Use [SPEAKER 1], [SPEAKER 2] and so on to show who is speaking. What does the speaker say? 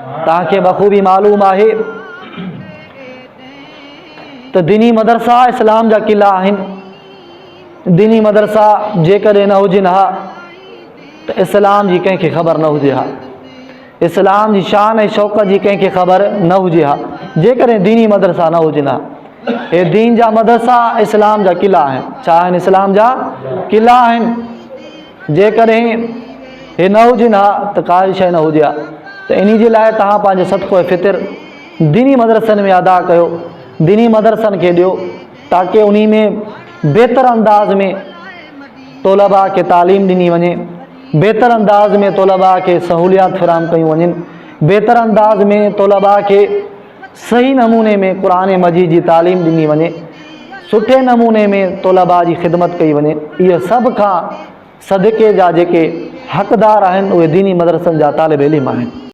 [SPEAKER 1] तव्हांखे बख़ूबी मालूम आहे त दीनी मदरसा इस्लाम जा क़िला आहिनि। दीनी मदरसा जेकॾहिं न हुजनि हा त इस्लाम जी कंहिंखे ख़बर न हुजे हा, इस्लाम जी शान ऐं शौक़त जी कंहिंखे ख़बर न हुजे हा जेकॾहिं दीनी मदरसा न हुजनि हा। हे दीन जा मदरसा इस्लाम जा क़िला आहिनि। छा आहिनि? इस्लाम जा क़िला आहिनि। जेकॾहिं हे न हुजनि हा त काई शइ न हुजे हा। त इन जे लाइ तव्हां पंहिंजो सदक़ो फ़ितर दीनी मदरसनि में अदा कयो, दीनी मदरसनि खे ॾियो, ताकी उन में बहितर अंदाज़ में तोलबा खे तालीम ॾिनी वञे, बहितर अंदाज़ में तोलबा खे सहूलियात फ़राहम कयूं वञनि, बहितर अंदाज़ में तोलबा खे सही नमूने में क़ुरान मजीद जी तालीम ॾिनी वञे, सुठे नमूने में तोलबा जी ख़िदमत कई वञे। इहे सभ खां सदक़े जा जेके हक़दार आहिनि उहे दीनी मदरसनि जा तालिब इल्म आहिनि।